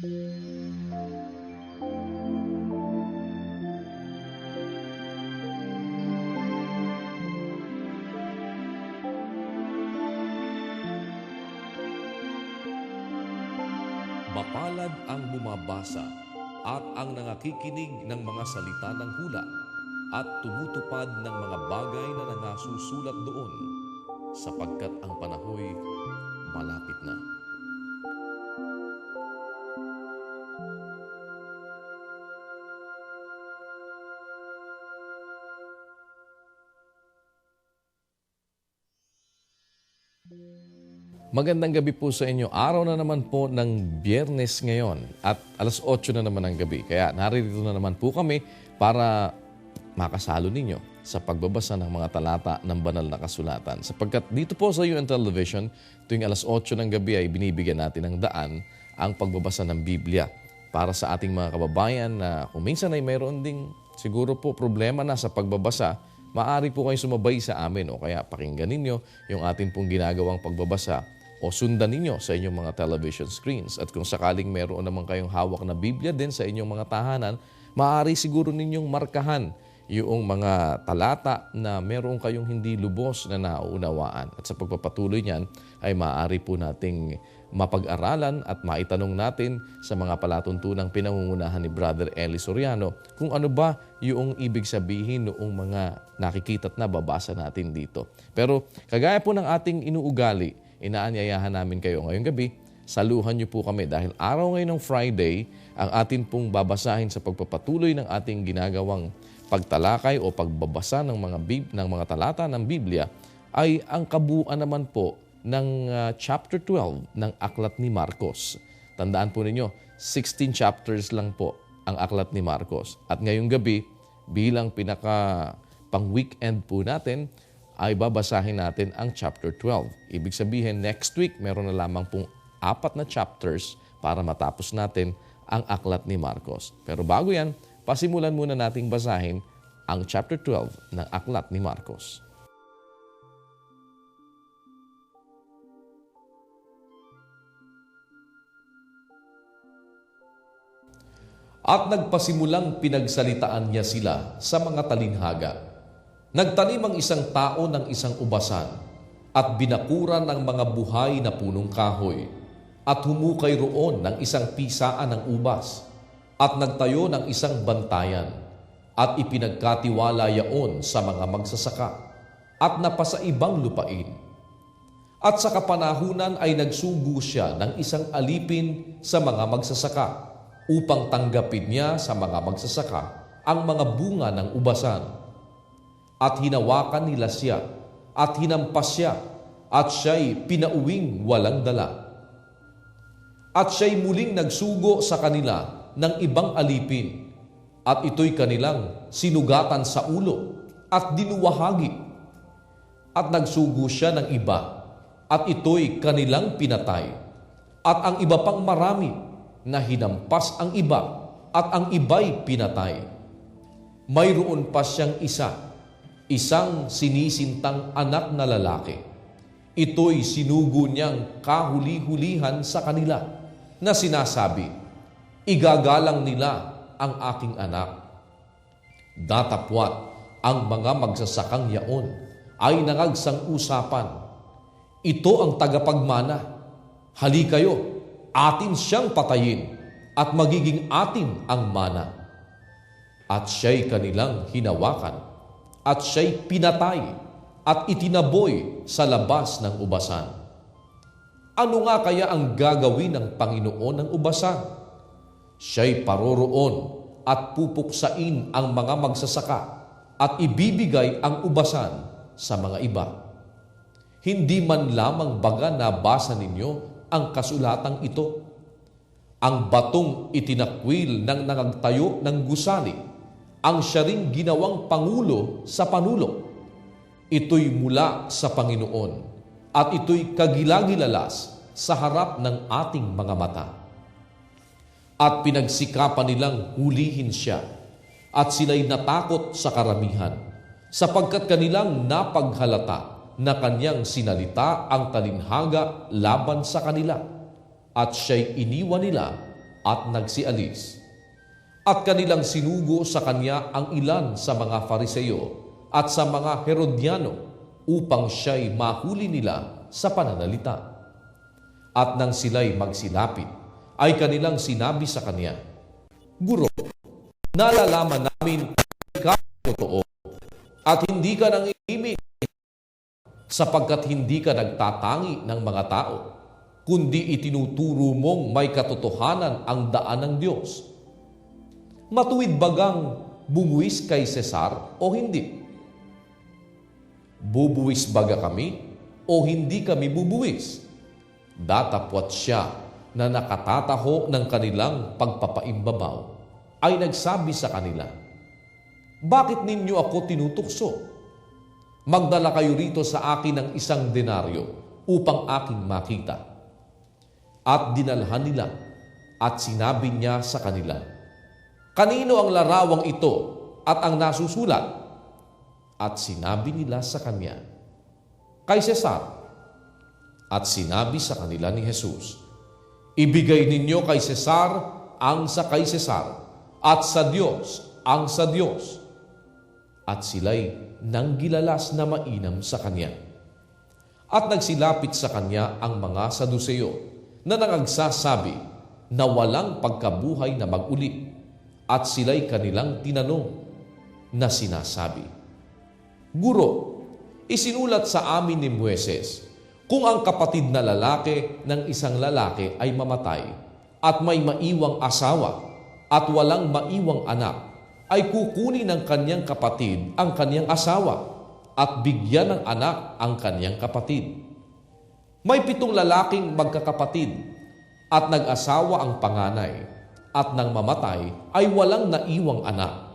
Mapalad ang bumabasa at ang nangakikinig ng mga salita ng hula at tumutupad ng mga bagay na nangasusulat doon, sapagkat ang panahoy malapit na. Magandang gabi po sa inyo. Araw na naman po ng Biyernes ngayon at alas 8 na naman ng gabi. Kaya narito na naman po kami para makasalo ninyo sa pagbabasa ng mga talata ng banal na kasulatan. Sapagkat dito po sa UN Television, tuwing alas 8 ng gabi ay binibigyan natin ng daan ang pagbabasa ng Biblia para sa ating mga kababayan na kung minsan ay mayroon ding siguro po problema na sa pagbabasa, maaari po kayo sumabay sa amin o kaya pakinggan ninyo yung atin pong ginagawang pagbabasa o sundan ninyo sa inyong mga television screens. At kung sakaling meron naman kayong hawak na Biblia din sa inyong mga tahanan, maaari siguro ninyong markahan yung mga talata na meron kayong hindi lubos na nauunawaan. At sa pagpapatuloy niyan ay maaari po nating mapag-aralan at maitanong natin sa mga palatuntunang pinangungunahan ni Brother Eli Soriano kung ano ba yung ibig sabihin noong mga nakikita at nababasa natin dito. Pero kagaya po ng ating inuugali, inaanyayahan namin kayo ngayong gabi, saluhan niyo po kami dahil araw ngayon ng Friday, ang atin pong babasahin sa pagpapatuloy ng ating ginagawang pagtalakay o pagbabasa ng mga talata ng Biblia ay ang kabuuan naman po ng chapter 12 ng Aklat ni Marcos. Tandaan po ninyo, 16 chapters lang po ang Aklat ni Marcos. At ngayong gabi, bilang pang-weekend po natin, ay babasahin natin ang chapter 12. Ibig sabihin, next week, meron na lamang pong 4 na chapters para matapos natin ang Aklat ni Marcos. Pero bago yan, pasimulan muna nating basahin ang chapter 12 ng Aklat ni Marcos. At nagpasimulang pinagsalitaan niya sila sa mga talinhaga. Nagtanim ang isang tao ng isang ubasan at binakuran ng mga buhay na punong kahoy at humukay roon ng isang pisaan ng ubas at nagtayo ng isang bantayan at ipinagkatiwala yaon sa mga magsasaka at napasa ibang lupain. At sa kapanahunan ay nagsugo siya ng isang alipin sa mga magsasaka upang tanggapin niya sa mga magsasaka ang mga bunga ng ubasan. At hinawakan nila siya, at hinampas siya, at siya'y pinauwing walang dala. At siya'y muling nagsugo sa kanila ng ibang alipin, at ito'y kanilang sinugatan sa ulo, at dinuwahagi. At nagsugo siya ng iba, at ito'y kanilang pinatay. At ang iba pang marami, na hinampas ang iba, at ang iba'y pinatay. Mayroon pa siyang isang sinisintang anak na lalaki. Ito'y sinugo niyang kahuli-hulihan sa kanila na sinasabi, igagalang nila ang aking anak. Datapwat ang mga magsasakang yaon ay nangagsang usapan. Ito ang tagapagmana. Hali kayo, atin siyang patayin at magiging atin ang mana. At siya'y kanilang hinawakan at siya'y pinatay at itinaboy sa labas ng ubasan. Ano nga kaya ang gagawin ng Panginoon ng ubasan? Siya'y paroroon at pupuksain ang mga magsasaka at ibibigay ang ubasan sa mga iba. Hindi man lamang baga nabasa ninyo ang kasulatang ito. Ang batong itinakwil ng nangagtayo ng gusali, ang siya ring ginawang pangulo sa panulo. Ito'y mula sa Panginoon at ito'y kagilagilalas sa harap ng ating mga mata. At pinagsikapan nilang hulihin siya at sila'y natakot sa karamihan sapagkat kanilang napaghalata na kanyang sinalita ang talinhaga laban sa kanila at siya'y iniwan nila at nagsialis. At kanilang sinugo sa kanya ang ilan sa mga Fariseo at sa mga Herodiano upang siya'y mahuli nila sa pananalita. At nang sila'y magsilapit, ay kanilang sinabi sa kanya, "Guro, nalalaman namin ikaw totoo at hindi ka nangihimik sapagkat hindi ka nagtatangi ng mga tao, kundi itinuturo mong may katotohanan ang daan ng Diyos. Matuwid bagang bumuwis kay Cesar o hindi? Bubuwis baga kami o hindi kami bubuwis?" Datapwat siya na nakatataho ng kanilang pagpapaimbabaw ay nagsabi sa kanila, "Bakit ninyo ako tinutukso? Magdala kayo rito sa akin ng 1 denaryo upang aking makita." At dinalhan nila at sinabi niya sa kanila, "Kanino ang larawang ito at ang nasusulat?" At sinabi nila sa kanya, "Kay Cesar." At sinabi sa kanila ni Jesus, "Ibigay ninyo kay Cesar ang sa kay Cesar, at sa Diyos ang sa Diyos." At sila'y nanggilalas na mainam sa kanya. At nagsilapit sa kanya ang mga Saduseo na nangagsasabi na walang pagkabuhay na mag-uli, at sila'y kanilang tinanong na sinasabi, "Guro, isinulat sa amin ni Moises, kung ang kapatid na lalaki ng isang lalaki ay mamatay at may maiwang asawa at walang maiwang anak, ay kukunin ng kanyang kapatid ang kanyang asawa at bigyan ng anak ang kanyang kapatid. May 7 lalaking magkakapatid at nag-asawa ang panganay at nang mamatay ay walang naiwang anak.